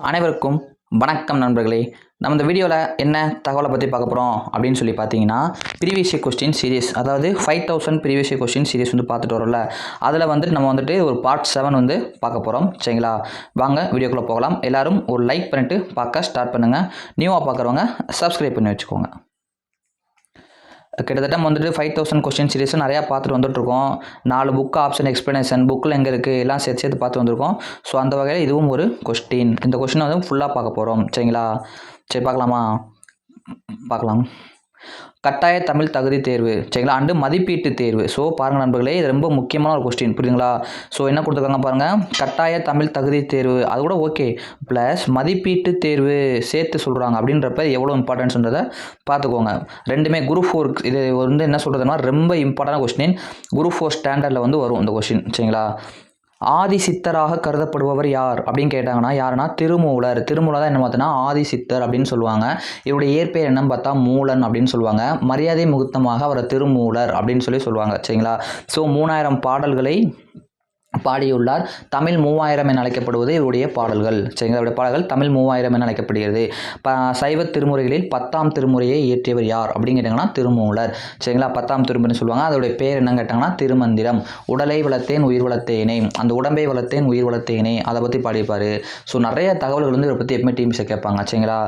அனைவருக்கும் வணக்கம் நண்பர்களே. நம்ம இந்த வீடியோவில் என்ன தகவலை பற்றி பார்க்க போகிறோம் அப்படின்னு சொல்லி பார்த்தீங்கன்னா, ப்ரீவியஸ் இயர் கொஸ்டின் சீரிஸ், அதாவது 5000 ப்ரீவியஸ் இயர் கொஸ்டின் சீரிஸ் வந்து பார்த்துட்டு வரோம்ல, அதில் நம்ம ஒரு பார்ட் 7 வந்து பார்க்க போகிறோம். சரிங்களா, வாங்க வீடியோக்குள்ளே போகலாம். எல்லோரும் ஒரு லைக் பண்ணிவிட்டு பார்க்க ஸ்டார்ட் பண்ணுங்கள். நியூவாக பார்க்குறவங்க சப்ஸ்கிரைப் பண்ணி வச்சுக்கோங்க. கிட்டத்தட்ட 5000 கொஸ்டின் சீரிஸ் நிறையா பார்த்துட்டு வந்துட்டுருக்கோம். 4 புக் ஆப்ஷன் எக்ஸ்ப்ளனேஷன் புக்கில் எங்கே இருக்குது எல்லாம் சேர்த்து பார்த்து வந்திருக்கோம். ஸோ அந்த வகையில் இதுவும் ஒரு கொஸ்டின். இந்த கொஸ்டினை வந்து ஃபுல்லாக பார்க்க போகிறோம். சரிங்களா, சரி பார்க்கலாமா? பார்க்கலாம். கட்டாய தமிழ் தகுதி தேர்வு, சரிங்களா, அண்டு மதிப்பீட்டு தேர்வு. ஸோ பாருங்கள் நண்பர்களே, இது ரொம்ப முக்கியமான ஒரு கொஸ்டின், புரியுதுங்களா? ஸோ என்ன கொடுத்துருக்காங்க பாருங்கள், கட்டாய தமிழ் தகுதி தேர்வு, அது கூட ஓகே, ப்ளஸ் மதிப்பீட்டு தேர்வு சேர்த்து சொல்கிறாங்க. அப்படின்றப்ப எவ்வளோ இம்பார்ட்டன்ஸ்ன்றதை பார்த்துக்கோங்க. ரெண்டுமே குரூப் 4, இது வந்து என்ன சொல்கிறதுனா ரொம்ப இம்பார்ட்டண்டான கொஸ்டின். குரூப் 4 ஸ்டாண்டர்டில் வந்து வரும் இந்த கொஸ்டின். சரிங்களா, ஆதி சித்தராக கருதப்படுபவர் யார் அப்படின்னு கேட்டாங்கன்னா, யாருன்னா திருமூலர். திருமூலர் தான் என்ன பார்த்தோன்னா ஆதி சித்தர் அப்படின்னு சொல்லுவாங்க. இவருடைய இயற்பெயர் என்னன்னு பார்த்தா மூலன் அப்படின்னு சொல்லுவாங்க. மரியாதை முகூர்த்தமாக அவரை திருமூலர் அப்படின்னு சொல்லுவாங்க. சரிங்களா, ஸோ 3000 பாடல்களை பாடியுள்ளார். தமிழ் 3000 என அழைக்கப்படுவது இவருடைய பாடல்கள். சரிங்களா, இவருடைய பாடல்கள் தமிழ் 3000 என அழைக்கப்படுகிறது. சைவ திருமுறைகளில் 10ஆம் திருமுறையை இயற்றியவர் யார் அப்படின்னு கேட்டாங்கன்னா திருமூலர். சரிங்களா, 10ஆம் திருமுறைன்னு சொல்லுவாங்க. அதோடைய பேர் என்னன்னு கேட்டாங்கன்னா திருமந்திரம். உடலை வளர்த்தேன் உயிர் வளர்த்தேனே, அந்த உடம்பை வளர்த்தேன் உயிர் வளர்த்தேனே, அதை பற்றி பாடிப்பார். ஸோ நிறைய தகவல்கள் வந்து இவரை பற்றி எப்பவுமே டீம்ஸை கேட்பாங்க. சரிங்களா,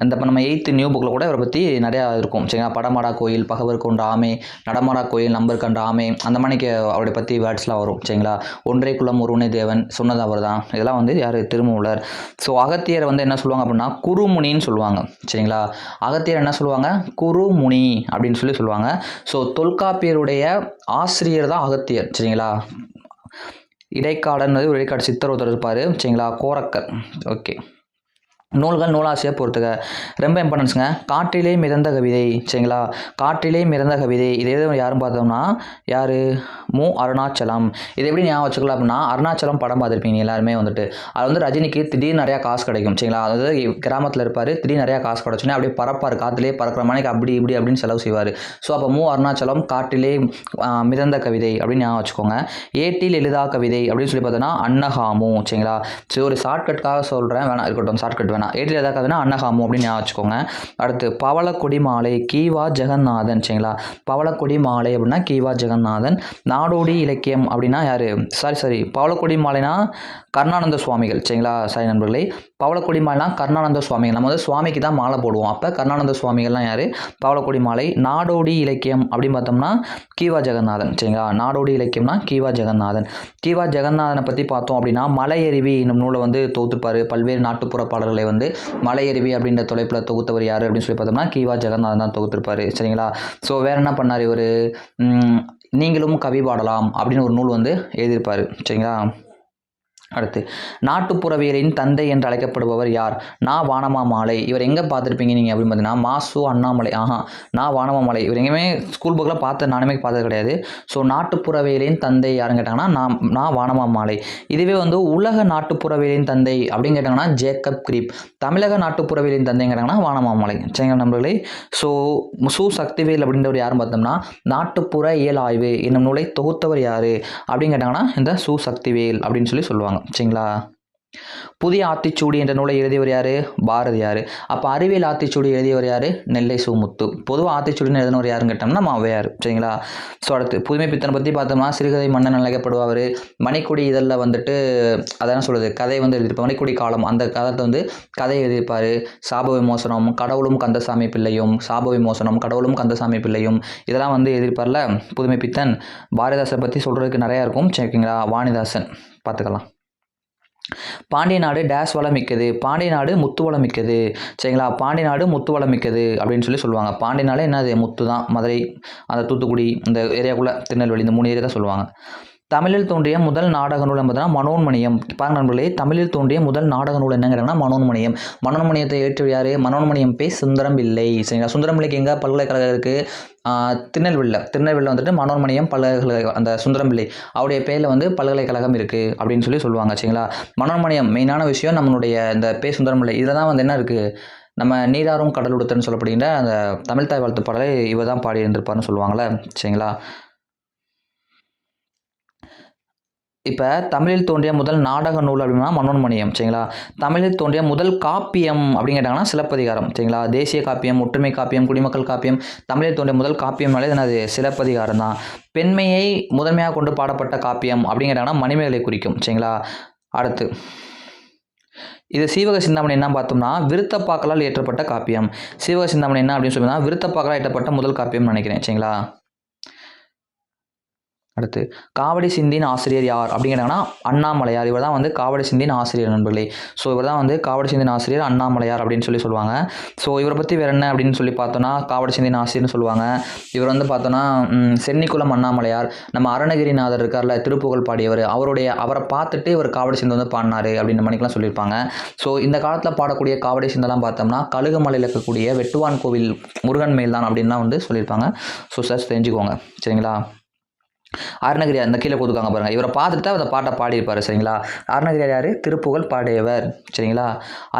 இந்த நம்ம 8th நியூ புக்கில் கூட இவரை பற்றி நிறையா இருக்கும். சரிங்களா, படமாடா கோயில், பகவர் கொண்ட ஆமை, நடமாடா கோயில், நம்பர் கண்ட ஆமை, அந்த மாதிரிக்கு அவருடைய பற்றி வேர்ட்ஸ்லாம் வரும். சரிங்களா, ஒன்றே குலம் ஒருவனே தேவன் சொன்னது அவர் தான். இதெல்லாம் வந்து யார்? திருமூலர். ஸோ அகத்தியரை வந்து என்ன சொல்லுவாங்க அப்படின்னா குருமுனின்னு சொல்லுவாங்க. சரிங்களா, அகத்தியர் என்ன சொல்லுவாங்க? குருமுனி அப்படின்னு சொல்லுவாங்க. ஸோ தொல்காப்பியருடைய ஆசிரியர் தான் அகத்தியர். சரிங்களா, இடைக்காடன்னு ஒரு இடைக்காடு சித்தர் ஒருத்தர் இருப்பார். சரிங்களா, கோரக்கர். ஓகே, நூல்கள் நூலாசிரியர் பொறுத்துக ரொம்ப இம்பார்ட்டன்ஸுங்க. காற்றிலே மிதந்த கவிதை. சரிங்களா, காற்றிலே மிதந்த கவிதை, இது எது யாரும் பார்த்தோம்னா யார்? மு அருணாச்சலம். இது எப்படி ஞாபகம் வச்சுக்கலாம் அப்படின்னா, அருணாச்சலம் படம் பார்த்துருப்பீங்க எல்லாருமே வந்துட்டு. அது வந்து ரஜினிக்கு திடீர்னு நிறையா காசு கிடைக்கும். சரிங்களா, அதாவது கிராமத்தில் இருப்பார், திடீர்னு நிறையா காசு கிடைச்சோன்னே அப்படியே பறப்பார், காற்றிலே பறக்கிற மாதிரி அப்படி இப்படி அப்படின்னு செலவு செய்வார். ஸோ அப்போ மு அருணாச்சலம் காற்றிலே மிதந்த கவிதை அப்படின்னு ஞாபகம் வச்சுக்கோங்க. ஏட்டில் எளிதா கவிதை அப்படின்னு சொல்லி பார்த்தோன்னா அன்னகாமு. சரிங்களா, சரி ஒரு ஷார்ட்கட்காக சொல்கிறேன், வேணாம் இருக்கட்டும், ஷார்ட்கட் வேணாம். ஏட்டில் எதாவது கதைனா அன்னகாமு அப்படின்னு ஞாபகம் வச்சுக்கோங்க. அடுத்து பவளக்கொடி மாலை, கீவா ஜெகநாதன். சரிங்களா, பவளக்கொடி மாலை அப்படின்னா கீவா ஜெகநாதன். நாடோடி இலக்கியம் அப்படின்னா யார்? சாரி பவளக்கொடி மாலைனா கருணானந்த சுவாமிகள். சரிங்களா, சாரி நண்பர்களே, பவளக்கொடி மாலைனா கருணானந்த சுவாமிகள். நம்ம வந்து சுவாமிக்கு தான் மாலை போடுவோம். அப்போ கருணானந்த சுவாமிகள்லாம் யார்? பவளக்கொடி மாலை. நாடோடி இலக்கியம் அப்படின்னு பார்த்தோம்னா கீவா ஜெகநாதன். சரிங்களா, நாடோடி இலக்கியம்னா கீவா ஜெகநாதன். கீவா ஜெகநாதனை பற்றி பார்த்தோம் அப்படின்னா மலையருவி என்னும் நூலை வந்து தொகுத்துப்பார். பல்வேறு நாட்டுப்புற பாடல்களை வந்து மலையருவி அப்படின்ற தொலைப்பில் தொகுத்தவர் யார் அப்படின்னு சொல்லி பார்த்தோம்னா கீவா ஜெகநாதன் தான் தொகுத்திருப்பார். சரிங்களா, ஸோ வேறு என்ன பண்ணார் இவர்? நீங்களும் கவி பாடலாம் அப்படின்னு ஒரு நூல் வந்து எழுதியிருப்பார். சரிங்களா, அடுத்து நாட்டுப்புறவியலின் தந்தை என்று அழைக்கப்படுபவர் யார்? வானமா மாலை. இவர் எங்கே பார்த்துருப்பீங்க நீங்கள் அப்படின்னு பார்த்தீங்கன்னா மாசு அண்ணாமலை. வானமாமலை. இவர் எங்கேயுமே ஸ்கூல் புக்கில் நானுமே பார்த்தது கிடையாது. ஸோ நாட்டுப்புறவியலின் தந்தை யாருன்னு கேட்டாங்கன்னா வானமா மாலை. இதுவே வந்து உலக நாட்டுப்புறவியலின் தந்தை அப்படின்னு கேட்டாங்கன்னா ஜேக்கப் கிரீப். தமிழக நாட்டுப்புறவியலின் தந்தைன்னு கேட்டாங்கன்னா வானமா மாலை. சரிங்க நண்பர்களே, ஸோ சு சக்திவேல் அப்படின்றவர் யாருன்னு பார்த்தோம்னா நாட்டுப்புற இயல் ஆய்வு என்னும் நூலை தொகுத்தவர் யார் அப்படின்னு கேட்டாங்கன்னா இந்த சு சக்திவேல் அப்படின்னு சொல்லுவாங்க. சரிங்களா, புதிய ஆத்திச்சூடி என்ற நூலை எழுதியவர் யார்? பாரதியார். அப்போ அறிவியல் ஆத்திச்சூடி எழுதியவர் யார்? நெல்லை சுமுத்து. பொதுவாக ஆத்திச்சூடின்னு எழுதினவர் யாருன்னு கேட்டோம்னா ஔவையார். சரிங்களா, ஸோ அடுத்து புதுமை பித்தனை பற்றி பார்த்தோம்னா சிறுகதை மன்னன் அழைக்கப்படுவார். மணிக்கொடி இதழில் வந்துட்டு அதான் சொல்லுது கதை வந்து எழுதியிருப்பார். மணிக்கொடி காலம் அந்த காலத்தை வந்து கதை எழுதியிருப்பார். சாப விமோசனம், கடவுளும் கந்தசாமி பிள்ளையும், சாப விமோசனம், கடவுளும் கந்தசாமி பிள்ளையும், இதெல்லாம் வந்து எழுதியிருப்பார்ல புதுமை பித்தன். பாரதிதாசனை பற்றி சொல்கிறதுக்கு நிறையா இருக்கும். சரிங்களா, வாணிதாசன் பார்த்துக்கலாம். பாண்டிய நாடு டேஸ் வளம் மிக்கது, பாண்டிய நாடு முத்து வளம் மிக்கது. சரிங்களா, பாண்டிய நாடு முத்து வளம் மிக்கது அப்படின்னு சொல்லுவாங்க. பாண்டிய நாடு என்னது? முத்து தான். மதுரை, அந்த தூத்துக்குடி, இந்த ஏரியாக்குள்ளே திருநெல்வேலி, இந்த 3 ஏரியா தான் சொல்லுவாங்க. தமிழில் தோன்றிய முதல் நாடக நூல் என்பதுனா மனோன்மணியம். பாருங்க நண்பர்களே, தமிழில் தோன்றிய முதல் நாடக நூல் என்னங்கிறாங்கன்னா மனோன்மணியம். மனோன்மணியத்தை ஏற்று யார்? மனோன்மணியம் பே சுந்தரம் பிள்ளை. சரிங்களா, சுந்தரம் பிள்ளைக்கு எங்கே பல்கலைக்கழகம் இருக்குது? திருநெல்வேலியில் வந்துட்டு மனோன்மணியம் பல்கலைக்கழகம், அந்த சுந்தரம் பிள்ளை அவருடைய பேரில் வந்து பல்கலைக்கழகம் இருக்குது அப்படின்னு சொல்லுவாங்க. சரிங்களா, மனோன்மணியம் மெயினான விஷயம் நம்மளுடைய இந்த பே சுந்தரம் பிள்ளை. இதில் தான் வந்து என்ன இருக்குது? நம்ம நீராறும் கடல் உடுத்தன்னு சொல்லப்படுகின்ற அந்த தமிழ் தாய் வாழ்த்து பாடலை இவர் தான் பாடி இருந்திருப்பார்னு சொல்லுவாங்களே. சரிங்களா, இப்போ தமிழில் தோன்றிய முதல் நாடக நூல் அப்படின்னா மனோன்மணியம் சரிங்களா. தமிழில் தோன்றிய முதல் காப்பியம் அப்படின்னு கேட்டாங்கன்னா சிலப்பதிகாரம் சரிங்களா. தேசிய காப்பியம், ஒற்றுமை காப்பியம், குடிமக்கள் காப்பியம். தமிழில் தோன்றிய முதல் காப்பியம்னாலே என்னது சிலப்பதிகாரம் தான். பெண்மையை முதன்மையாக கொண்டு பாடப்பட்ட காப்பியம் அப்படின்னு கேட்டாங்கன்னா மணிமேகலை குறிக்கும் சரிங்களா. அடுத்து இது சீவக சிந்தாமணி என்ன பார்த்தோம்னா விருத்தப்பாக்களால் இயற்றப்பட்ட காப்பியம். சீவக சிந்தாமணி என்ன அப்படின்னு சொன்னா விருத்தப்பாக்களால் இயற்றப்பட்ட முதல் காப்பியம்னு நினைக்கிறேன் சரிங்களா. அடுத்து காவடி சிந்தின் ஆசிரியர் யார் அப்படின்னு கேட்டாங்கன்னா அண்ணாமலையார். இவர் தான் வந்து காவடி சிந்தின் ஆசிரியர் நண்பர்களே. ஸோ இவர் தான் வந்து காவடி சிந்தின் ஆசிரியர் அண்ணாமலையார் அப்படின்னு சொல்லுவாங்க. ஸோ இவரை பற்றி வேறு என்ன அப்படின்னு சொல்லி பார்த்தோன்னா காவடி சிந்தின் ஆசிரியர்னு சொல்லுவாங்க. இவர் வந்து பார்த்தோன்னா சென்னிக்குளம் அண்ணாமலையார். நம்ம அருணகிரிநாதர் இருக்கார்ல திருப்புகழ் பாடியவர், அவரை பார்த்துட்டு இவர் காவடி சிந்து வந்து பாடினார் அப்படின்ற மணிக்கெலாம் சொல்லியிருப்பாங்க. ஸோ இந்த காலத்தில் பாடக்கூடிய காவடி சிந்தெல்லாம் பார்த்தோம்னா கழுகுமலையில் இருக்கக்கூடிய வெட்டுவான் கோவில் முருகன் மேல் தான் அப்படின்னு தான் வந்து சொல்லியிருப்பாங்க. ஸோ சார் தெரிஞ்சுக்கோங்க சரிங்களா. அருணகிரியார் இந்த கீழே கொடுத்துருக்காங்க பாருங்கள். இவரை பார்த்துட்டு தான் அந்த பாட்டை பாடியிருப்பார் சரிங்களா. அருணகிரியார் யார்? திருப்புகழ் பாடியவர் சரிங்களா.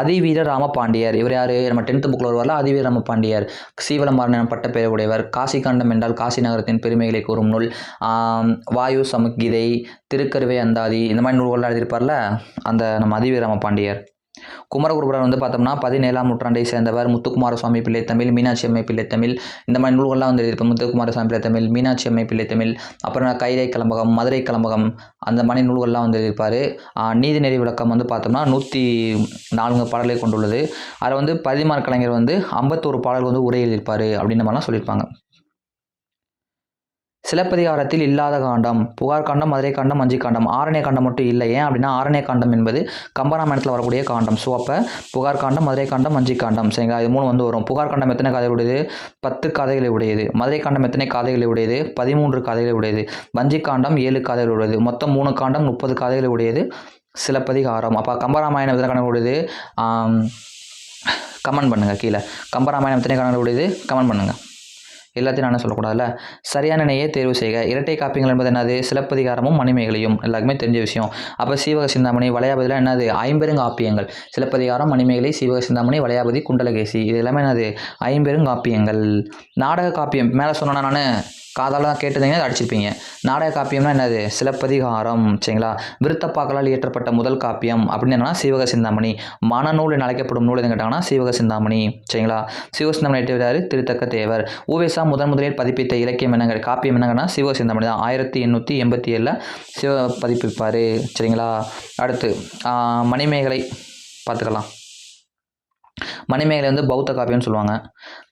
அதிவீர ராமபாண்டியர் இவர் யார்? நம்ம 10th புக்கில் வருவார்ல அதிவீர ராமபாண்டியர். சீவலமாறன் என பட்ட பெயர் உடையவர். காசி காண்டம் என்றால் காசி நகரத்தின் பெருமைகளை கூறும் நூல். வாயு சமக்கீதை, திருக்கருவை அந்தாதி இந்த மாதிரி நூல்கள்லாம் எழுதியிருப்பார்ல அந்த நம்ம அதிவீர ராமபாண்டியர். குமரகுருபரர் வந்து பார்த்தோம்னா 17ஆம் நூற்றாண்டை சேர்ந்தவர். முத்துக்குமார சுவாமி பிள்ளைத்தமிழ், மீனாட்சி அம்மை பிள்ளைத்தமிழ் இந்த மாதிரி நூல்கள்லாம் வந்து எழுதியிருப்பார். முத்துக்குமார சுவாமி பிள்ளைத்தமிழ், மீனாட்சி அம்மை பிள்ளைத்தமிழ், அப்புறம் கைலை கலம்பகம், மதுரை கலம்பகம் அந்த மாதிரி நூல்கள்லாம் வந்து எழுதியிருப்பார். நீதிநெறி விளக்கம் வந்து பார்த்தோம்னா 104 பாடல்களை கொண்டுள்ளது. அதில் வந்து பதிமார் கலைஞர் வந்து 51 பாடல்கள் வந்து உரை எழுதியிருப்பார் அப்படின்ற மாதிரிலாம் சொல்லியிருப்பாங்க. சிலப்பதிகாரத்தில் இல்லாத காண்டம் புகார் காண்டம், மதுரை காண்டம், வஞ்சி காண்டம். ஆரண்ய காண்டம் மட்டும் இல்லை. ஏன் அப்படின்னா ஆரண்ய காண்டம் என்பது கம்பராமாயணத்தில் வரக்கூடிய காண்டம். ஸோ அப்போ புகார் காண்டம், மதுரை காண்டம், வஞ்சி காண்டம் சரிங்களா. இது 3 வந்து வரும். புகார் காண்டம் எத்தனை கதைகள் உடையது? 10 கதைகளை உடையது. மதுரை காண்டம் எத்தனை கதைகளை உடையது? 13 கதைகளை உடையது. வஞ்சி காண்டம் 7 கதைகள் உடையது. மொத்தம் 3 காண்டம் 30 கதைகளை உடையது சிலப்பதிகாரம். அப்போ கம்பராமாயணம் எத்தனை கதைகள் உடையது? கமெண்ட் பண்ணுங்கள் கீழே. கம்பராமாயணம் எத்தனை கதைகள் உடையது? கமெண்ட் பண்ணுங்கள். எல்லாத்தையும் நான் சொல்லக்கூடாதுல்ல. சரியான இணையை தேர்வு செய்க. இரட்டை காப்பியங்கள் என்பது என்னது? சிலப்பதிகாரமும் மணிமேகலையும் எல்லாருக்குமே தெரிஞ்ச விஷயம். அப்போ சீவக சிந்தாமணி, வளையாபதியில் என்னது? ஐம்பெருங்காப்பியங்கள். சிலப்பதிகாரம், மணிமேகலை, சீவக சிந்தாமணி, வளையாபதி, குண்டலகேசி இது எல்லாமே என்னது? ஐம்பெருங்காப்பியங்கள். நாடக காப்பியம் மேலே சொன்னா நான் காதால் தான் கேட்டுருந்தீங்க அதை அடிச்சிருப்பீங்க. நாடக காப்பியம்னா என்னது? சிலப்பதிகாரம் சரிங்களா. விருத்தப்பாக்களால் இயற்றப்பட்ட முதல் காப்பியம் அப்படின்னு என்னன்னா சீவக சிந்தாமணி. மனநூல் என அழைக்கப்படும் நூல் எதுன்னு கேட்டாங்கன்னா சீவக சிந்தாமணி சரிங்களா. சீவக சிந்தாமணி எழுதியவர் திருத்தக்க தேவர். ஊவேசா முதலில் பதிப்பித்த இலக்கியம் என்னங்க காப்பியம் என்னங்கன்னா சீவக சிந்தாமணி தான். 1887 சிவ பதிப்பிப்பார் சரிங்களா. அடுத்து மணிமேகலை பார்த்துக்கலாம். மணிமேகலை வந்து பௌத்த காப்பியம்னு சொல்லுவாங்க.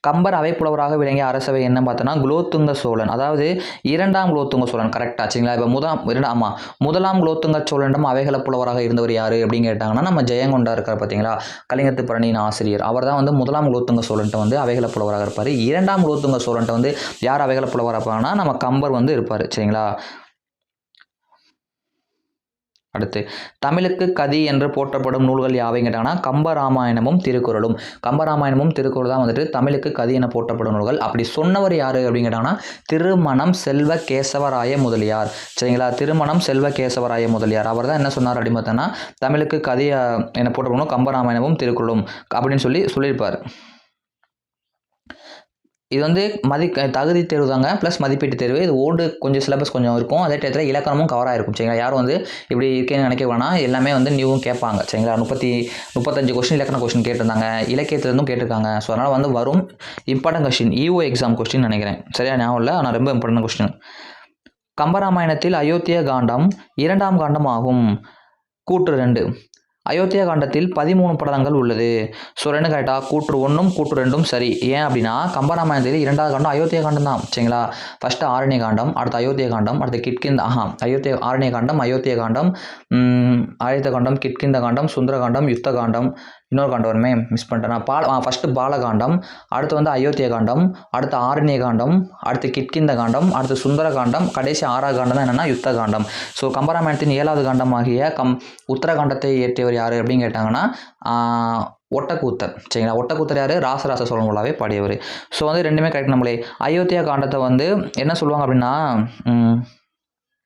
கம்பர் அவைப்புலவராக விளங்கிய அரசவை என்ன பார்த்தோன்னா குலோத்துங்க சோழன். அதாவது 2ஆம் குலோத்துங்க சோழன் கரெக்டாக சரிங்களா. இப்போ முதலாம் குலோத்துங்க சோழனிடம் அவைகள புலவராக இருந்தவர் யார் அப்படின்னு கேட்டாங்கன்னா நம்ம ஜெயங்கொண்டா இருக்கார் பார்த்தீங்களா. கலிங்கத்து பரணியின் ஆசிரியர் அவர் தான் வந்து முதலாம் குலோத்துங்க சோழன்ட்ட வந்து அவைகள புலவராக இருப்பார். 2ஆம் குலோத்துங்க சோழன்ட்ட வந்து யார் அவைகள புலவராக இருப்பாங்கன்னா நம்ம கம்பர் வந்து இருப்பார் சரிங்களா. அடுத்து தமிழுக்கு கதி என்று போற்றப்படும் நூல்கள் யாவைன்னு கேட்டாங்கன்னா கம்பராமாயணமும் திருக்குறளும். கம்பராமாயணமும் திருக்குறள் தான் வந்துட்டு தமிழுக்கு கதி என போற்றப்படும் நூல்கள். அப்படி சொன்னவர் யார் அப்படின்னு கேட்டாங்கன்னா திருமணம் செல்வ கேசவராய முதலியார் சரிங்களா. திருமணம் செல்வ கேசவராய முதலியார் அவர் தான் என்ன சொன்னார் அப்படின்னு பார்த்தோன்னா தமிழுக்கு கதி என போற்றப்படும் கம்பராமாயணமும் திருக்குறளும் அப்படின்னு சொல்லியிருப்பார். இது வந்து தகுதி தேர்வு தாங்க ப்ளஸ் மதிப்பீட்டு தேர்வு. இது கொஞ்சம் சிலபஸ் கொஞ்சம் இருக்கும். அதே டயத்தில் இலக்கணமும் கவராக இருக்கும் சரிங்களா. யாரும் வந்து இப்படி இருக்கேன்னு நினைக்க வேணாம். எல்லாமே வந்து நியூவும் கேட்பாங்க சரிங்களா. 35 கொஸ்டின் இலக்கண கொஸ்டின் கேட்டிருந்தாங்க. இலக்கியத்துலேருந்தும் கேட்டிருக்காங்க. ஸோ அதனால் வந்து வரும் important question EO exam question நினைக்கிறேன். சரியா ஞாபகம் இல்லை, ஆனால் ரொம்ப இம்பார்ட்டன்ட் கொஸ்டின். கம்பராமாயணத்தில் அயோத்திய காண்டம் 2ஆம் காண்டம் ஆகும். கூற்று 2. அயோத்தியா காண்டத்தில் 13 படலங்கள் உள்ளது. ஸோ 2 கரெக்டாக. கூற்று 1ம் கூற்று 2ம் சரி. ஏன் அப்படின்னா கம்பராமாயணத்தில் 2ஆவது காண்டம் அயோத்தியா காண்டம் தான் சரிங்களா. ஃபஸ்ட்டு ஆரண்ய காண்டம், அடுத்து அயோத்தியா காண்டம், அடுத்து கிட்கிந்த ஆரண்ய காண்டம், அயோத்தியா காண்டம், ஆயுத காண்டம், கிட்கிந்த காண்டம், சுந்தர காண்டம், யுத்த காண்டம், இன்னொரு காண்டம் வருமே மிஸ் பண்ணிட்டேன். ஃபஸ்ட்டு பாலகாண்டம், அடுத்து வந்து அயோத்தியா காண்டம், அடுத்து ஆரண்ய காண்டம், அடுத்து கிட்கிந்த காண்டம், அடுத்து சுந்தர காண்டம், கடைசி 6ஆவது காண்டம் தான் என்னென்னா யுத்த காண்டம். ஸோ கம்பராமாயணத்தின் 7ஆவது காண்டம் ஆகிய உத்தரகாண்டத்தை இயற்றியவர் யார் அப்படின்னு கேட்டாங்கன்னா ஒட்டக்கூத்தர் சரிங்களா. ஒட்டக்கூத்தர் யார்? ராசராச சோழன் உள்ளாவே பாடியவர். ஸோ வந்து ரெண்டுமே கரெக்ட் நம்மளே. அயோத்தியா காண்டத்தை வந்து என்ன சொல்லுவாங்க அப்படின்னா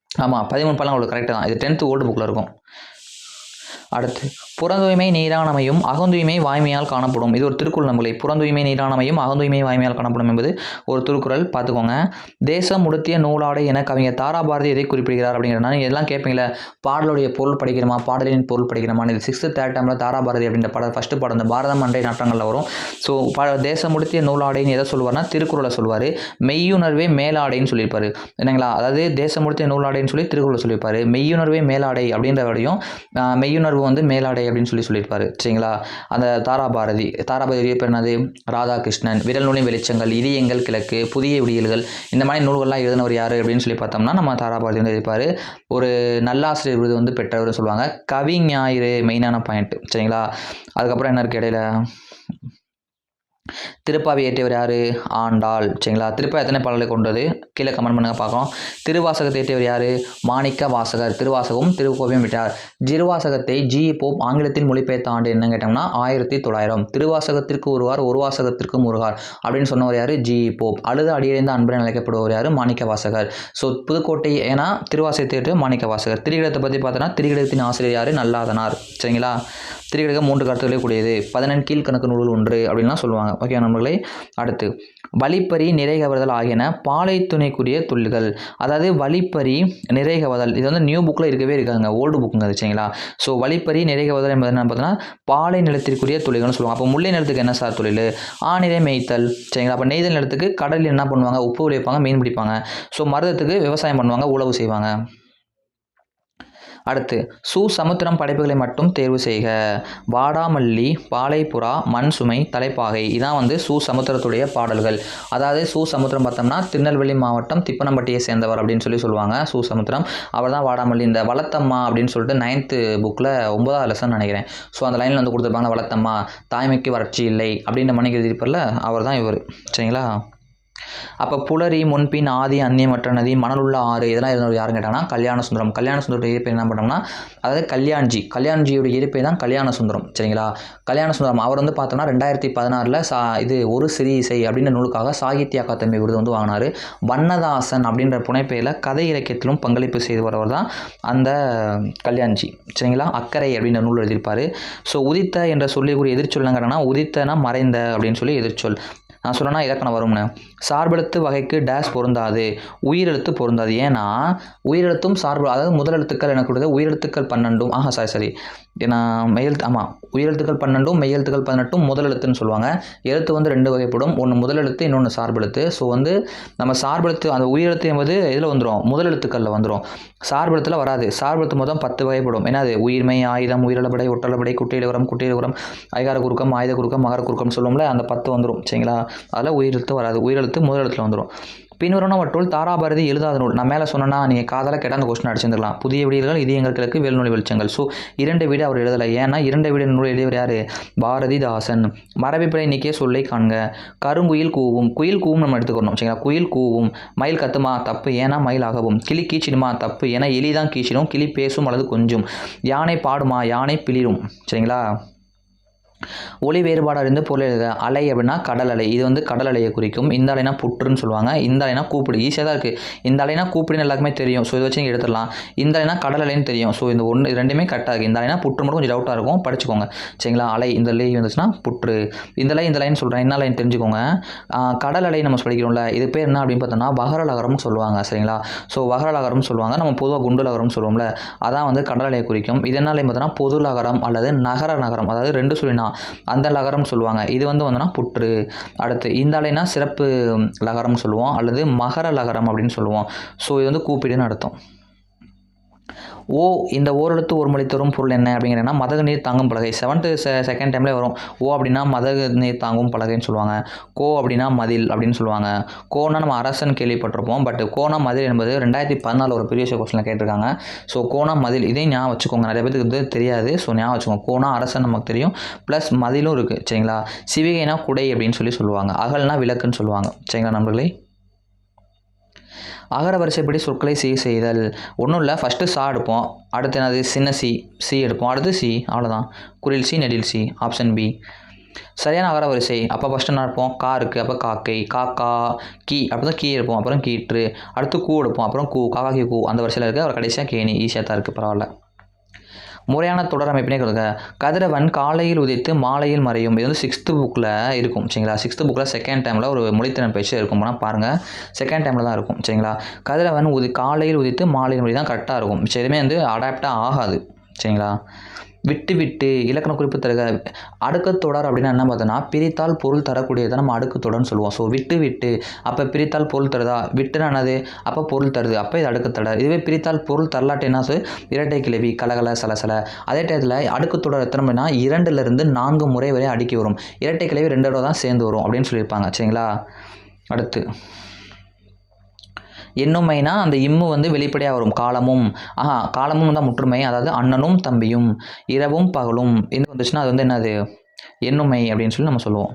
ஆமாம் 13 படலங்கள் கரெக்டு தான். இது 10th ஓல்டு புக்கில் இருக்கும். அடுத்து புறந்தூய்மை நீரானமையும் அகந்தூய்மை வாய்மையால் காணப்படும். இது ஒரு திருக்குறள் நம்மளை. புறந்தூய்மை நீரானமையும் அகந்தூய்மை வாய்மையால் காணப்படும் என்பது ஒரு திருக்குறள். பார்த்துக்கோங்க. தேசம் உடுத்திய நூலாடை என கவிஞர் தாராபாரதி எதை குறிப்பிடுகிறார் அப்படிங்கிறனா இதெல்லாம் கேட்பீங்களே, பாடலுடைய பொருள் படிக்கிறோமா, பாடலின் பொருள் படிக்கிறோமா, இது 6th 3rd டேர்மில் தாராபாரதி அப்படின்ற படம் ஃபஸ்ட்டு படம் இந்த பாரதம் அன்றைய நாட்டங்களில் வரும். ஸோ தேசம் உடுத்திய நூலாடைன்னு எதை சொல்லுவார்னா திருக்குறளை சொல்லுவார். மெய்யுணர்வே மேலாடைன்னு சொல்லியிருப்பார். என்னங்களா, அதாவது தேசம் உடுத்திய நூலாடைன்னு சொல்லி திருக்குறளை சொல்லியிருப்பார். மெய்யுணர்வே மேலாடை அப்படின்றவரையும் மெய்யுணர்வு வந்து மேலாடை அப்படின்னு சொல்லியிருப்பார். சரிங்களா. அந்த தாராபாரதி பேர் என்னது, ராதாகிருஷ்ணன். விரல் நூலின் வெளிச்சங்கள், இதயங்கள் கிழக்கு, புதிய விடியல்கள், இந்த மாதிரி நூல்கள்லாம் எழுதினவர் யார் அப்படின்னு சொல்லி பார்த்தோம்னா நம்ம தாராபாரதி வந்து எழுதிப்பார். ஒரு நல்லாசிரியர் விருது வந்து பெற்றவர் சொல்லுவாங்க. கவி ஞாயிறு மெயினான பாயிண்ட். சரிங்களா. அதுக்கப்புறம் என்ன இருக்குது இடையில, திருப்பாவை இயற்றியவர் யார், ஆண்டாள். சரிங்களா. திருப்பாவை எத்தனை பாடல்களை கொண்டது, கீழே கமெண்ட் பண்ணுங்க பார்க்கலாம். திருவாசகத்தை இயற்றியவர் யார், மாணிக்க வாசகர். திருவாசகம் திருக்கோவையும் விட்டார். திருவாசகத்தை ஜி போப் ஆங்கிலத்தில் மொழிபெயர்த்த ஆண்டு என்ன கேட்டோம்னா 1900. திருவாசகத்திற்கு ஒருவார் ஒரு வாசகத்திற்கு முருகார் அப்படின்னு சொன்னவர் யார், ஜி போப். அழுது அடியடைந்த அன்புடன் அழைக்கப்படுவர் யார், மாணிக்க வாசகர். ஸோ புதுக்கோட்டை ஏன்னா திருவாசகத்தை இயற்றிய மாணிக்க வாசகர். திரிகிடத்தை பற்றி பார்த்தோன்னா திரிகிடத்தின் ஆசிரியர் யார், நல்லாதனார். சரிங்களா. திரிகிடகம் 3 கருத்துக்களே கூடியது. 14 கீழ்கணக்கு நூல் 1 அப்படின்லாம் சொல்லுவாங்க. ஓகே நண்பர்களே. அடுத்து வழிப்பறி நிறைகவர்தல் ஆகியன பாலை துணைக்குரிய தொழில்கள். அதாவது வழிப்பறி நிறைகவதல் இது வந்து நியூ புக்கில் இருக்கவே இருக்காங்க, ஓல்டு புக்குங்க அது. சரிங்களா. ஸோ வழிப்பறி நிறைகவதல் என்பது என்ன பார்த்தோன்னா பாலை நிலத்திற்குரிய தொழில்கள்னு சொல்லுவாங்க. அப்போ முல்லை நிலத்துக்கு என்ன சார் தொழில், ஆணிரை மேய்த்தல். சரிங்களா. அப்போ நெய்தல் நிலத்துக்கு கடலில் என்ன பண்ணுவாங்க, உப்பு விளைவிப்பாங்க, மீன் பிடிப்பாங்க. ஸோ மருதத்துக்கு விவசாயம் பண்ணுவாங்க, உழவு செய்வாங்க. அடுத்து சமுத்திரம் படைப்புகளை மட்டும் தேர்வு செய்க. வாடாமல்லி, பாலைப்புறா, மண் சுமை, தலைப்பாகை. இதான் வந்து சமுத்திரத்துடைய பாடல்கள். அதாவது சமுத்திரம் பார்த்தோம்னா திருநெல்வேலி மாவட்டம் திப்பனம்பட்டியை சேர்ந்தவர் அப்படின்னு சொல்லுவாங்க. சமுத்திரம் அவர் தான் வாடாமல்லி. இந்த வளத்தம்மா அப்படின்னு சொல்லிட்டு 9th புக்கில் 9வது லெசன் நினைக்கிறேன். ஸோ அந்த லைனில் வந்து கொடுத்துருப்பாங்க, வளத்தம்மா தாய்மைக்கு வறட்சி இல்லை அப்படின்ற மணிக்கு எழுதியிருப்பார்ல, அவர் தான் இவர். சரிங்களா. அப்போ புலரி, முன்பின், ஆதி, அந்நியமற்ற நதி, மணலுள்ள ஆறு இதெல்லாம் இருந்தவர் யாருன்னு கேட்டாங்கன்னா கல்யாண சுந்தரம். கல்யாண சுந்தரோட இயற்பெயர் என்ன பண்ணோம்னா அதாவது கல்யாண்ஜியோட இயற்பெயர் தான் கல்யாண சுந்தரம். சரிங்களா. கல்யாண சுந்தரம் அவர் வந்து பார்த்தோம்னா 2016 இது ஒரு சிறி இசை அப்படின்ற நூலுக்காக சாகித்ய அகாதமி விருது வந்து வாங்கினார். வண்ணதாசன் அப்படின்ற புனைப்பெயரில் கதை இலக்கியத்திலும் பங்களிப்பு செய்து வரவர் தான் அந்த கல்யாண்ஜி. சரிங்களா. அக்கறை அப்படின்ற நூல் எழுதியிருப்பார். ஸோ உதித்த என்ற சொல்லிக்கூடிய எதிர்ச்சொல் கேட்டாங்கன்னா உதித்தனா மறைந்த அப்படின்னு சொல்லி எதிர்ச்சொல். நான் சொன்னேன்னா இலக்கணம் வரும்னு. சார்பெழுத்து வகைக்கு டேஷ் பொருந்தாது, உயிரெழுத்து பொருந்தாது. ஏன்னா உயிரெழுத்தும் சார்பு, அதாவது முதலெழுத்துக்கள் எனக்கு கொடுத்தது உயிரெழுத்துக்கள் 12 சரி ஏன்னா உயிரெழுத்துக்கள் 12 மெய்யெழுத்துக்கள் 18 முதலெழுத்துன்னு சொல்லுவாங்க. எழுத்து வந்து 2 வகைப்படும், ஒன்று முதலெழுத்து, இன்னொன்று சார்பெழுத்து. ஸோ வந்து நம்ம சார்பெழுத்து அந்த உயிரெழுத்து என்பது இதில் வந்துடும், முதலெழுத்துக்களில் வந்துடும். சார்பெழுத்தில் வராது. சார்பெழுத்து மொத்தம் 10 வகைப்படும். என்னது, உயிர்மை, ஆயுதம், உயிரிழப்படை, ஒட்டளப்படை, குட்டியிலுரம், குட்டியிலுரம், ஐகார குறுக்கம், ஆயுத குறுக்கம், மகர குறுக்கம் சொல்லுவோம்ல, அந்த 10 வந்துடும். சரிங்களா. அதில் உயிரெழுத்து வராது, உயிரெழுத்து முதலெழுத்தில் வந்துடும். பின்வருவனவற்றுள் தாராபாரதி எழுதாத நூல். நான் மேலே சொன்னேன்னா நீங்கள் காதல கேட்டால் அந்த கொஸ்டின் அடிச்சிருந்துக்கலாம். புதிய விடியல்கள், இதயங்கள் கிழக்கு, வேல்நூல் வெளிச்சங்கள். ஸோ 2 வீடு அவர் எழுதலை. ஏன்னா 2 வீடு நூல் எழுதியவர் யார், பாரதிதாசன். மரபிப்படை நீக்கிய சொல்லை காண்க. கருங்குயில் கூவும். குயில் கூவும் நம்ம எடுத்துக்கணும். சரிங்களா. குயில் கூவும். மயில் கத்துமா, தப்பு, ஏன்னா மயில் ஆகவும். கிளி கீச்சிடுமா, தப்பு, ஏன்னா எலி தான் கீச்சிடும். கிளி பேசும் அல்லது கொஞ்சம். யானை பாடுமா, யானை பிளிரும். சரிங்களா. ஒளி வேறுபாடு அறிந்து பொருள் எழுத. அலை அப்படின்னா கடல் அலை, இது வந்து கடல் அலையை குறிக்கும். இந்த அலைனா புற்றுன்னு சொல்லுவாங்க. இந்த அலைனா கூப்பிடு, ஈஸியாக தான் இருக்குது. இந்த அலைனா கூப்பிடுன்னு எல்லாருக்குமே தெரியும். ஸோ இதை வச்சு நீங்கள் எடுத்துடலாம். இந்த அலைனா கடல் அலைன்னு தெரியும். ஸோ இந்த ரெண்டுமே கரெக்டாக இருக்குது. இந்த அலைனா புற்று மட்டும் கொஞ்சம் டவுட்டாக இருக்கும், படிச்சுக்கோங்க. சரிங்களா. அலை இந்த அலை வந்துச்சுன்னா புற்று. இந்த லைன் சொல்கிறேன், என்ன லைன் தெரிஞ்சுக்கோங்க. கடல் அலை நம்ம படிக்கிறோம்ல, இது பேர் என்ன அப்படின்னு பார்த்தோம்னா வகரலகரம்னு சொல்லுவாங்க. சரிங்களா. ஸோ வகரலகரம்னு சொல்லுவாங்க. நம்ம பொதுவாக குண்டுலகரம்னு சொல்லுவோம்ல, அதான் வந்து கடல் அலையை குறிக்கும். இது என்ன அலைன்னு பார்த்தோம்னா பொதுலகரம் அல்லது நகரம், அதாவது 2 சொல்லினா அந்த லகரம் சொல்லுவாங்க. இது வந்து வந்தோன்னா புற்று. அடுத்து இந்த அலைனா சிறப்பு லகரம் சொல்லுவோம், அல்லது மகர லகரம் அப்படின்னு சொல்லுவோம். ஸோ இது வந்து கூப்பிடுன்னு அர்த்தம். இந்த ஓரெழுத்து ஒரு மொழி தரும் பொருள் என்ன அப்படிங்கிறனா மதகு நீர் தாங்கும் பலகை. 7th செகண்ட் டைம்ல வரும். அப்படின்னா மதகு நீர் தாங்கும் பலகைன்னு சொல்லுவாங்க. கோ அப்படின்னா மதில் அப்படின்னு சொல்லுவாங்க. கோனா நம்ம அரசன் கேள்விப்பட்டிருப்போம். பட் கோனா மதில் என்பது 2014 ஒரு ப்ரீவியஸ் கொஸ்டினில் கேட்டிருக்காங்க. ஸோ கோனா மதில் இதையும் ஞாபகம் வச்சுக்கோங்க. நிறைய பேருக்கு இது தெரியாது. ஸோ ஞாபகம் வச்சுக்கோங்க. கோனா அரசன் நமக்கு தெரியும், ப்ளஸ் மதிலும் இருக்குது. சரிங்களா. சிவிகைனா குடை அப்படின்னு சொல்லுவாங்க. அகல்னா விளக்குன்னு சொல்லுவாங்க. சரிங்களா நண்பர்களே. அகர வரிசைப்படி சொற்களை செய்தல். ஒன்றும் இல்லை, ஃபஸ்ட்டு சா எடுப்போம், அடுத்து என்னது சின்ன சி எடுப்போம், அடுத்து சி, அவ்வளோதான். குரில் சி, நெடில் சி, ஆப்ஷன் பி சரியான அகர வரிசை. அப்போ ஃபஸ்ட்டு என்ன எடுப்போம், கா இருக்குது, அப்போ காக்கை, காக்கா, கீ, அப்போ தான் கீ எடுப்போம், அப்புறம் கீற்று, அடுத்து கூ எடுப்போம், அப்புறம் கூ, காக்கா கீ கூ, அந்த வரிசையில் இருக்குது. அவர் கடைசியாக கேணி, ஈஸியாக தான் இருக்குது, பரவாயில்ல. முறையான தொடர் அமைப்பினே கொடுங்க. கதிரவன் காலையில் உதித்து மாலையில் மறையும். இது வந்து 6th புக்கில் இருக்கும் சரிங்களா. 6th புக்கில் செகண்ட் டைமில் ஒரு மொழித்திறன் பயிற்சி இருக்கும். ஆனால் பாருங்கள் செகண்ட் டைமில் தான் இருக்கும் சரிங்களா. கதிரவன் காலையில் உதித்து மாலையில் மறை தான் கரெக்டாக இருக்கும். மிச்சம் எதுவுமே வந்து அடாப்டாக ஆகாது சரிங்களா. விட்டு விட்டு இலக்கண குறிப்பு தருக. அடுக்குத்தொடர் அப்படின்னா என்ன பார்த்தோன்னா பிரித்தால் பொருள் தரக்கூடியதை நம்ம அடுக்குத்தொடர்னு சொல்லுவோம். ஸோ விட்டு விட்டு அப்போ பிரித்தால் பொருள் தருதா, விட்டுனா என்னது அப்போ பொருள் தருது, அப்போ இது அடுக்குத்தொடர். இதுவே பிரித்தால் பொருள் தரலாட்டு என்ன இரட்டை கிளவி கலகல சலசல. அதே டயத்தில் அடுக்குத்தொடர் எத்தனை முறைனா 2லிருந்து 4 முறை வரை அடுக்கி வரும். இரட்டை கிளவி 2 தடவை தான் சேர்ந்து வரும் அப்படின்னு சொல்லியிருப்பாங்க சரிங்களா. அடுத்து எண்ணுமைனா அந்த இம்மு வந்து வெளிப்படையாக வரும். காலமும் தான் முற்றுமை, அதாவது அண்ணனும் தம்பியும் இரவும் பகலும் இது வந்துச்சுன்னா அது வந்து என்னது எண்ணுமை அப்படின்னு சொல்லி நம்ம சொல்லுவோம்.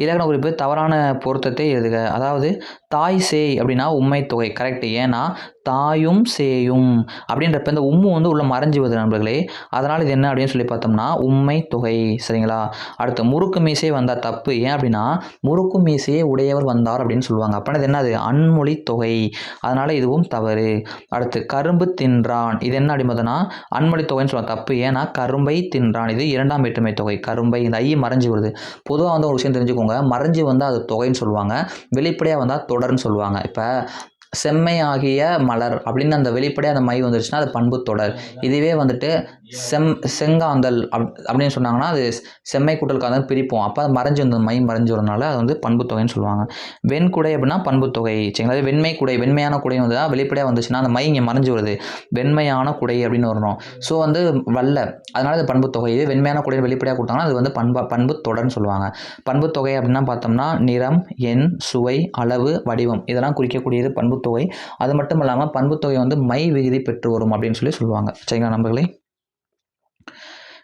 இலக்கண குறிப்பு தவறான பொருத்தத்தை எழுதுக. அதாவது தாய் சேய் அப்படின்னா உண்மை தொகை கரெக்ட். ஏன்னா தாயும் சேயும் அப்படின்றப்ப இந்த உம்மு வந்து உள்ள மறைஞ்சு வருது நண்பர்களே. அதனால் இது என்ன அப்படின்னு சொல்லி பார்த்தோம்னா உண்மை தொகை சரிங்களா. அடுத்து முறுக்கு மீசை வந்தால் தப்பு. ஏன் அப்படின்னா முறுக்கு மீசையை உடையவர் வந்தார் அப்படின்னு சொல்லுவாங்க. அப்படின்னா இது என்னது அன்மொழி தொகை, அதனால் இதுவும் தவறு. அடுத்து கரும்பு தின்றான், இது என்ன அப்படின்னு பார்த்தோன்னா அன்மொழி தொகைன்னு சொல்லுவாங்க, தப்பு. ஏன்னா கரும்பை தின்றான் இது 2ஆம் வேற்றுமை தொகை. கரும்பை இந்த ஐ மறைஞ்சு வருது. பொதுவாக வந்து ஒரு விஷயம் தெரிஞ்சுக்கோங்க, மறைஞ்சு வந்தால் அது தொகைன்னு சொல்லுவாங்க, வெளிப்படையாக வந்தால் தொடர்ன்னு சொல்லுவாங்க. இப்போ செம்மையாகிய மலர் அப்படின்னு அந்த வெளிப்படையாக அந்த மை வந்துருச்சுன்னா அது பண்பு தொடர். இதுவே வந்துட்டு செங்காந்தல் அப்படின்னு சொன்னாங்கன்னா அது செம்மை கூட்டல் காந்தல் பிரிப்போம். அப்போ அது மறைஞ்சு வந்த மை மறைஞ்சு வரனால அது வந்து பண்பு தொகைன்னு சொல்லுவாங்க. வெண்குடை அப்படின்னா பண்பு தொகை சரிங்களா. வெண்மை குடை வெண்மையான குடை வந்து வெளிப்படையாக வந்துச்சுன்னா அந்த மை இங்கே மறைஞ்சு வருது, வெண்மையான குடை அப்படின்னு வரணும். ஸோ வந்து வல்ல, அதனால அது பண்பு தொகை. இது வெண்மையான குடை வெளிப்படையாக கொடுத்தாங்கன்னா அது வந்து பண்பு தொடர்ன்னு சொல்லுவாங்க. பண்பு தொகை அப்படின்னா பார்த்தோம்னா நிறம், எண், சுவை, அளவு, வடிவம் இதெல்லாம் குறிக்கக்கூடியது பண்பு தொகை. அது மட்டும் இல்லாமல் பண்புத்தொகை வந்து மை விகுதி பெற்று வரும் அப்படின்னு சொல்லி சொல்லுவாங்க சரிங்களா நண்பர்களே.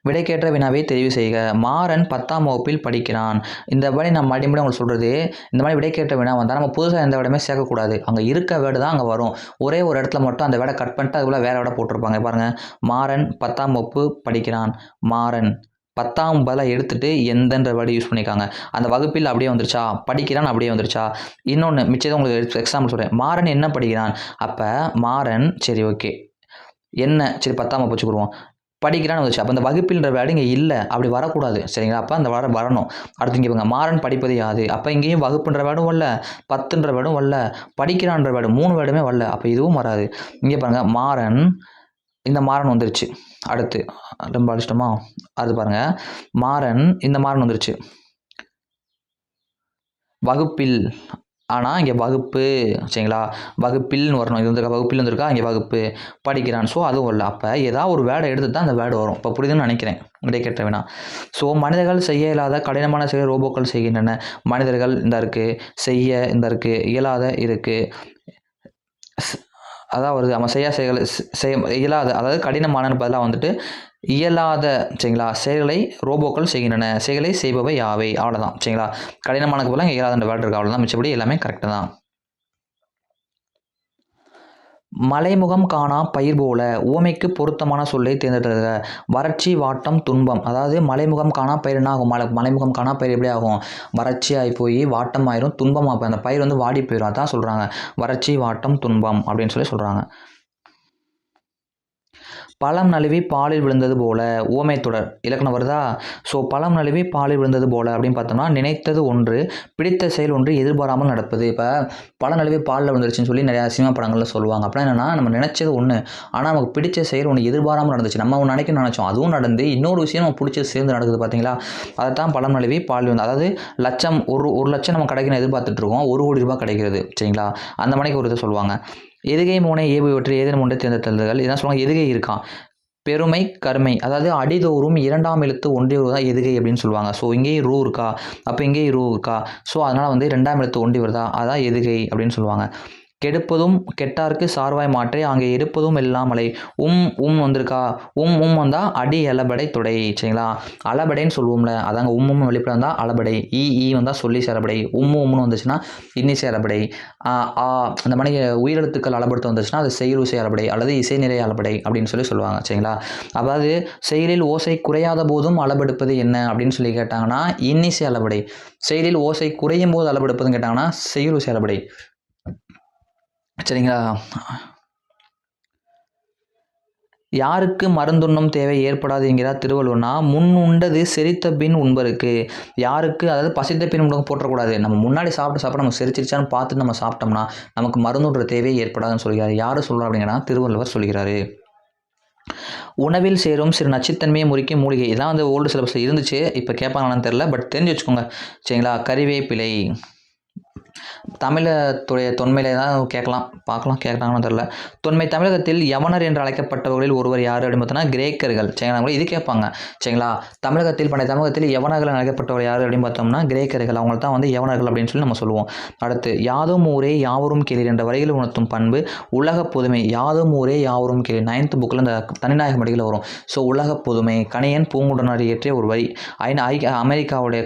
விடைக்கேற்ற வினாவை தெரிவு செய்க. மாறன் 10ஆம் வகுப்பில் படிக்கிறான். இந்த மாதிரி நம்ம மறுபடியும் உங்களுக்கு சொல்கிறது, இந்த மாதிரி விடைக்கேற்ற வினா வந்தால் நம்ம புதுசாக எந்த விடமே சேர்க்கக்கூடாது. அங்கே இருக்க வேர்டு தான் அங்கே வரும். ஒரே ஒரு இடத்துல மட்டும் அந்த வேர்டை கட் பண்ணிட்டு அதுக்குள்ளே வேறு வேர்டை போட்டிருப்பாங்க. பாருங்கள், மாறன் 10ஆம் வகுப்பு படிக்கிறான். மாறன் 10ஆம் பதிலாக எடுத்துகிட்டு எந்தன்ற வேர்டு யூஸ் பண்ணிக்காங்க. அந்த வகுப்பில் அப்படியே வந்துருச்சா, படிக்கிறான் அப்படியே வந்துருச்சா. இன்னொன்று மிச்சத்தை உங்களுக்கு எக்ஸாம்பிள் சொல்கிறேன். மாறன் என்ன படிக்கிறான், அப்போ மாறன் சரி ஓகே என்ன சரி 10ஆம் வகுப்பு வச்சுக்கிடுவோம், படிக்கிறான்னு வந்துச்சு. அப்போ அந்த வகுப்பில்ன்ற வேர்டு இங்கே இல்லை, அப்படி வரக்கூடாது சரிங்களா. அப்போ அந்த வேர்டு வரணும். அடுத்து இங்கே இவங்க மாறன் படிப்பது யாது, அப்போ இங்கேயும் வகுப்புன்ற வேர்டும் வரல, 10ன்ற வேர்டும் வரல, படிக்கிறான்ற வேர்டு 3 வேர்டுமே வரல, அப்போ இதுவும் வராது. இங்கே பாருங்கள் மாறன், இந்த மாறன் வந்துருச்சு. அடுத்து ரொம்ப அடிச்சிட்டோமா, அது பாருங்கள் மாறன், இந்த மாறன் வந்துருச்சு. வகுப்பில், ஆனால் இங்கே வகுப்பு சரிங்களா, வகுப்பில்னு வரணும். இது வந்து வகுப்பில் வந்துருக்கா, இங்கே வகுப்பு படிக்கிறான். ஸோ அதுவும் வரல. அப்போ ஏதாவது ஒரு வேர்டை எடுத்து தான் அந்த வேர்டு வரும். இப்போ புரியுதுன்னு நினைக்கிறேன் விடைக்கேற்ற வினா. ஸோ மனிதர்கள் செய்ய இயலாத கடினமான செயல் ரோபோக்கள் செய்கின்றன. மனிதர்கள் இந்த இருக்குது, செய்ய இந்த இருக்குது, இயலாத இருக்குது, அதாவது நம்ம செய்ய இயலாத, அதாவது கடினமான பதிலாக வந்துட்டு இயலாத சரிங்களா செயல்களை ரோபோக்கள் செய்கின்றன. செயலை செய்பவை யாவை, அவ்வளோதான் சரிங்களா. கடினமானக்கு போல இங்கே இயலாத வேர்டு இருக்குது, அவ்வளோதான். மிச்சப்படி எல்லாமே கரெக்டு தான். மலைமுகம் காணா பயிர் போல உவமைக்கு பொருத்தமான சொல்லை தேர்ந்தெடுக்க. வறட்சி, வாட்டம், துன்பம். அதாவது மலைமுகம் காணா பயிர் என்ன ஆகும், மலைமுகம் காணா பயிர் எப்படி ஆகும், வறட்சி ஆகி போய் வாட்டம் ஆயிரும், துன்பமாக போய் அந்த பயிர் வந்து வாடி போயிடும். அதான் சொல்கிறாங்க வறட்சி, வாட்டம், துன்பம் அப்படின்னு சொல்லி சொல்கிறாங்க. பழம் நழுவி பாலில் விழுந்தது போல உவமை தொடர் இலக்கணம் வருதா. ஸோ பழம் நழுவி பாலில் விழுந்தது போல அப்படின்னு பார்த்தோம்னா நினைத்தது ஒன்று, பிடித்த செயல் ஒன்று எதிர்பாராமல் நடப்பது. இப்போ பழம் நழுவி பாலில் விழுந்துருச்சுன்னு சொல்லி நிறையா சினிமா படங்களில் சொல்லுவாங்க. அப்படின்னா என்னென்னா நம்ம நினச்சது ஒன்று, ஆனால் நமக்கு பிடிச்ச செயல் ஒன்று எதிர்பாராமல் நடந்துச்சு. நம்ம ஒன்று நினச்சோம், அதுவும் நடந்து இன்னொரு விஷயம் நம்ம பிடிச்சது சேர்ந்து நடக்குது பார்த்தீங்களா. அதை தான் பழம் நழுவி பால் விழுந்து. அதாவது லட்சம் ஒரு லட்சம் நம்ம கிடைக்கணும் எதிர்பார்த்துட்ருக்கோம், 1 கோடி ரூபாய் கிடைக்கிறது சரிங்களா. அந்த மணிக்கு ஒரு இதை சொல்லுவாங்க. எதுகை மூனை ஏபுவற்றை ஏதேனும் ஒன்றை தேர்ந்தெடுத்தல்கள். இதான் சொல்லுவாங்க எதுகை இருக்கான். பெருமை, கருமை, அதாவது அடிதோறும் 2ஆம் எழுத்து ஒன்றி வருவதா எதுகை அப்படின்னு சொல்லுவாங்க. ஸோ இங்கேயும் ரூ இருக்கா, அப்போ இங்கேயும் ரூ இருக்கா. ஸோ அதனால் வந்து 2ஆம் எழுத்து ஒன்றி வருதா, அதான் எதுகை அப்படின்னு சொல்லுவாங்க. கெடுப்பதும் கெட்டார்க்கு சார்வாய் மாற்றி அங்கே எடுப்பதும் இல்லாமலை. வந்திருக்கா, வந்தால் அடி அளபடை தொடை சரிங்களா. அளபடைன்னு சொல்லுவோம்ல, அதாங்க வெளிப்பட வந்தால் அளபடை. ஈ வந்தால் சொல்லி சேரபடை. உம்முன்னு வந்துச்சுன்னா இன்னி சேரபடை. அந்த மாதிரி உயிரெழுத்துக்கள் அளபடுத்த வந்துச்சுன்னா அது செயலுசை அளபடை அல்லது இசை நிறை அளபடை அப்படின்னு சொல்லுவாங்க சரிங்களா. அதாவது செயலில் ஓசை குறையாத போதும் அளபெடுப்பது என்ன அப்படின்னு சொல்லி கேட்டாங்கன்னா இன்னிசை அளபடை. செயலில் ஓசை குறையும் போது அளபெடுப்பதுன்னு கேட்டாங்கன்னா செயலுசை அளபடை சரிங்களா. யாருக்கு மருந்துண்ணும் தேவை ஏற்படாது என்கிறார் திருவள்ளுவர்னா, முன் உண்டது செரித்த பின் உண்பருக்கு. யாருக்கு, அதாவது பசித்த பின் உணவு போற்றக்கூடாது. நம்ம முன்னாடி சாப்பிட்டு நம்ம செரிச்சிருச்சான்னு பார்த்துட்டு நம்ம சாப்பிட்டோம்னா நமக்கு மருந்துன்ற தேவையே ஏற்படாதுன்னு சொல்கிறார். யார் சொல்கிறா அப்படிங்கன்னா திருவள்ளுவர் சொல்கிறாரு. உணவில் சேரும் சிறு நச்சுத்தன்மையை முறிக்கும் மூலிகை. இதான் வந்து ஓல்டு சிலபஸில் இருந்துச்சு, இப்போ கேட்பாங்களான்னு தெரில, பட் தெரிஞ்சு வச்சுக்கோங்க சரிங்களா. கறிவேப்பிலை. தமிழத்துடைய தொன்மையில தான் கேட்கலாம், பார்க்கலாம் கேட்குறாங்கன்னு தெரில. தொன்மை தமிழகத்தில் யவனர் என்று அழைக்கப்பட்டவர்களில் ஒருவர் யார் அப்படின்னு பார்த்தோன்னா கிரேக்கர்கள் சரிங்களா. இது கேட்பாங்க சரிங்களா. தமிழகத்தில் பண்டைய தமிழகத்தில் யவனர்கள் அழைக்கப்பட்டவர் யார் அப்படின்னு பார்த்தோம்னா கிரேக்கர்கள். அவங்க தான் வந்து யவனர்கள் அப்படின்னு சொல்லி நம்ம சொல்லுவோம். அடுத்து யாதும் ஊரே யாவரும் கேளீர் என்ற வரிகளை உணர்த்தும் பண்பு உலக பொதுமை. யாதும் ஊரே யாவரும் கேளீர் 9th புக்கில் இந்த தனிநாயகம் அடிகள் வரும். ஸோ உலக பொதுமை கணியன் பூங்குன்றனார் இயற்றிய ஒரு வரி. அமெரிக்காவுடைய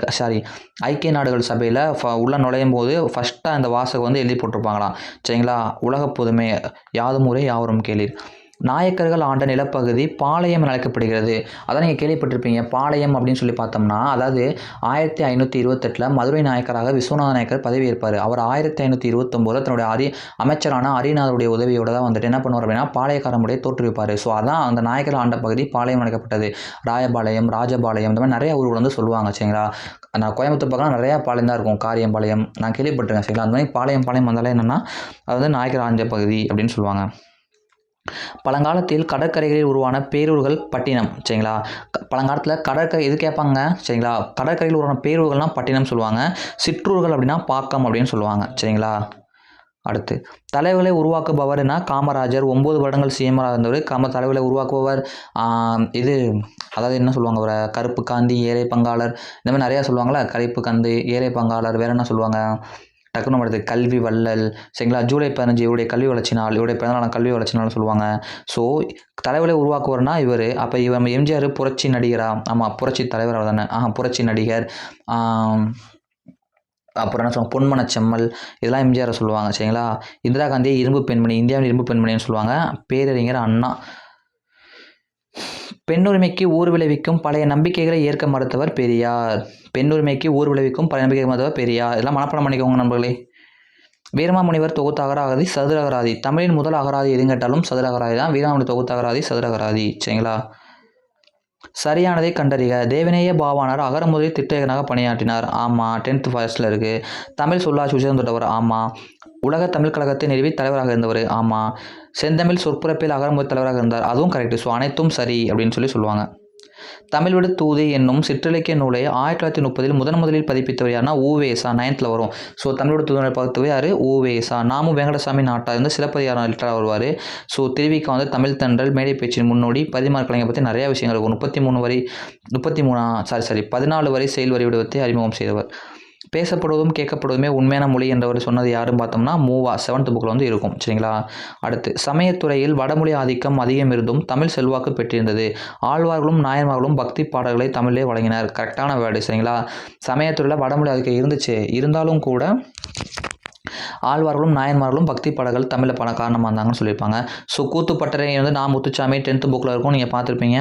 ஐக்கிய நாடுகள் சபையில் உள்ள நுழையும் போது ஃபஸ்ட்டாக அந்த வாசகம் வந்து எழுதி போட்டிருப்பாங்களாம் சரிங்களா. உலக பொதுமை யாதும் ஊரே யாவரும் கேளீர். நாயக்கர்கள் ஆண்ட நிலப்பகுதி பாளையம் என அழைக்கப்படுகிறது. அதான் நீங்கள் கேள்விப்பட்டிருப்பீங்க. பாளையம் அப்படின்னு சொல்லி பார்த்தோம்னா, அதாவது 1528 மதுரை நாயக்கராக விஸ்வநாத நாயக்கர் பதவியேற்பார். அவர் 1529 தன்னுடைய அமைச்சரான அரிநாதருடைய உதவியோட தான் வந்துட்டு என்ன பண்ணுவார் அப்படின்னா பாளையக்கார முறையை தோற்றுவிப்பார். ஸோ அதான் அந்த நாயக்கர் ஆண்ட பகுதி பாளையம் அழைக்கப்பட்டது. ராயபாளையம், ராஜபாளையம், இந்த மாதிரி நிறைய ஊர்கள் வந்து சொல்லுவாங்க சரிங்களா. நான் கோயம்புத்தூர் பக்கம் நிறையா பாளையம் தான் இருக்கும். காரியம்பாளையம் நான் கேள்விப்பட்டிருக்கேன் சரிங்களா. அந்த மாதிரி பாளையம் வந்தாலே என்னென்னா அது வந்து நாயக்கர் ஆண்ட பகுதி அப்படின்னு சொல்லுவாங்க. பழங்காலத்தில் கடற்கரைகளில் உருவான பேரூர்கள் பட்டினம் சரிங்களா. பழங்காலத்தில் கடற்கரை இது கேட்பாங்க சரிங்களா. கடற்கரையில் உருவான பேரூர்கள்னால் பட்டினம் சொல்லுவாங்க. சிற்றூர்கள் அப்படின்னா பாக்கம் அப்படின்னு சொல்லுவாங்க சரிங்களா. அடுத்து தலைவர்களை உருவாக்குபவர்னா காமராஜர் 9 வருடங்கள் சிஎம்ஆர் இருந்தவர். தலைவர்களை உருவாக்குபவர் இது அதாவது என்ன சொல்லுவாங்க, ஒரு கருப்பு காந்தி, ஏழை பங்காளர், இந்த மாதிரி நிறையா சொல்லுவாங்களா. கருப்பு காந்தி, ஏழை பங்காளர், வேறு என்ன சொல்லுவாங்க டக்குன்னு வருது, கல்வி வள்ளல் சரிங்களா. ஜூலை 15 இவருடைய கல்வி வளர்ச்சி நாள், இவருடைய பிறந்தநாள் கல்வி வளர்ச்சி நாள் சொல்லுவாங்க. ஸோ தலைவரை உருவாக்குவார்னா இவர். அப்போ இவர் எம்ஜிஆர் புரட்சி நடிகரா? ஆமாம், புரட்சி தலைவர் அவர் தானே. புரட்சி நடிகர். அப்புறம் என்ன சொல்லுவாங்க, பொன்மனச்செம்மல், இதெல்லாம் எம்ஜிஆரை சொல்லுவாங்க சரிங்களா. இந்திரா காந்தியை இரும்பு பெண்மணி, இந்தியாவின் இரும்பு பெண்மணின்னு சொல்லுவாங்க. பேரறிஞர் அண்ணா. பெண்ணுரிமைக்கு ஊர் விளைவிக்கும் பழைய நம்பிக்கைகளை ஏற்க மறுத்தவர் பெரியார். பெண்ணுரிமைக்கு ஊர் விளைவிக்கும் பழைய நம்பிக்கை மறுத்தவர் பெரியார். இதெல்லாம் மனப்பாடம் பண்ணிக்கோங்க நண்பர்களே. வீரமாமுனிவர் தொகுத்த அகராதி சதுர அகராதி. தமிழின் முதல் அகராதி எதுன்னு கேட்டாலும் சதுர அகராதி தான். வீரமாமுனி தொகுத்த அகராதி சதுர அகராதி சரிங்களா. சரியானதை கண்டறிக. தேவநேய பாவாணர் அகர முதலில் திட்டகனாக பணியாற்றினார். ஆமாம், 10th ஃபர்ஸ்ட்டில் இருக்குது. தமிழ் சொல்லாட்சி உச்சம் தொட்டவர். ஆமாம். உலக தமிழ் கழகத்தை நிறுவி தலைவராக இருந்தவர். ஆமாம். செந்தமிழ் சொற்புறப்பில் அகரமுதல் தலைவராக இருந்தார். அதுவும் கரெக்டு. ஸோ அனைத்தும் சரி அப்படின்னு சொல்லுவாங்க. தமிழ் விடு தூது என்னும் சிற்றிலக்கிய நூலை 1930 முதலில் பதிப்பித்தவர் யாருன்னா ஊவேசா. 9th வரும். ஸோ தமிழ் விடு தூது பதித்தவர் யார்? ஊவேசா. நாமும் வெங்கடசாமி நாட்டார் வந்து சிலப்பதிகாரம் லிட்டராக வருவார். ஸோ திருவிக்கா வந்து தமிழ் தென்றல், மேடை பேச்சின் முன்னோடி, பதிமார் கலைஞர் பற்றி நிறையா விஷயங்கள் இருக்கும். 14 வரி செயல் வரி வடிவத்தை அறிமுகம் செய்தவர். பேசப்படுவதும் கேட்கப்படுவதுமே உண்மையான மொழி என்றவர் சொன்னது யாருன்னு பார்த்தோம்னா மூவா. 7th புக்கில் வந்து இருக்கும் சரிங்களா. அடுத்து சமயத்துறையில் வடமொழி ஆதிக்கம் அதிகம் இருந்தும் தமிழ் செல்வாக்கு பெற்றிருந்தது. ஆழ்வார்களும் நாயன்மார்களும் பக்தி பாடல்களை தமிழே வழங்கினர். கரெக்டான வேர்டு சரிங்களா. சமயத்துறையில் வடமொழி ஆதிக்கம் இருந்துச்சு, இருந்தாலும் கூட ஆழ்வார்களும் நாயன்மார்களும் பக்தி பாடல்கள் தமிழில் பல காரணமாக இருந்தாங்கன்னு சொல்லியிருப்பாங்க. ஸோ கூத்துப்பட்டறை வந்து நான் முத்துச்சாமி 10th புக்கில் இருக்கும், நீங்கள் பார்த்துருப்பீங்க.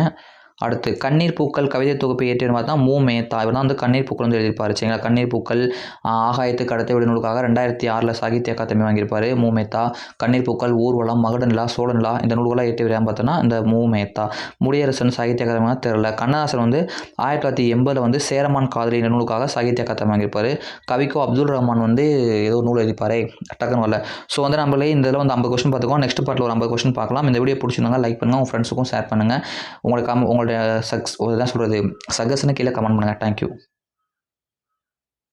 அடுத்து கண்ணீர் பூக்கள் கவிதை தொகுப்பை இயற்றியவர் பார்த்தா மேத்தா. இவர் தான் வந்து கண்ணீர் பூக்கள் வந்து எழுதியிருப்பார் சரிங்களா. கண்ணீர் பூக்கள் ஆகாயத்துக்கு கடத்தை விடுநூலுக்காக 2006 சாகித்ய அகாதமி வாங்கியிருப்பார் மேத்தா. கண்ணீர் பூக்கள், ஊர்வலம், மகடநிலா, சோழநிலா, இந்த நூல்களாக இயற்றியவர் பார்த்தோன்னா இந்த மேத்தா. முடியரசன் சாகித்ய அகாதமினா தெரியல. கண்ணதாசன் வந்து 1980 வந்து சேரமான் காதலி இந்த நூலுக்காக சாகித்ய அகாதமி வாங்கியிருப்பார். கவிக்கோ அப்துல் ரஹ்மான் வந்து ஏதோ நூல் எழுதிப்பார், டக்குன்னு வரல. ஸோ வந்து நம்மளே இந்த இதில் வந்து 50 கொஸ்டின் பார்த்துக்கோம். நெக்ஸ்ட் பார்ட்டில் ஒரு 50 கொஸ்டின் பார்க்கலாம். இந்த வீடியோ பிடிச்சிருந்தாங்க லைக் பண்ணுங்கள், உங்கள் ஃப்ரெண்ட்ஸுக்கும் ஷேர் பண்ணுங்கள். உங்களுடைய சஜஷனை கீழே கமெண்ட் பண்ணுங்கள். தேங்க்யூ.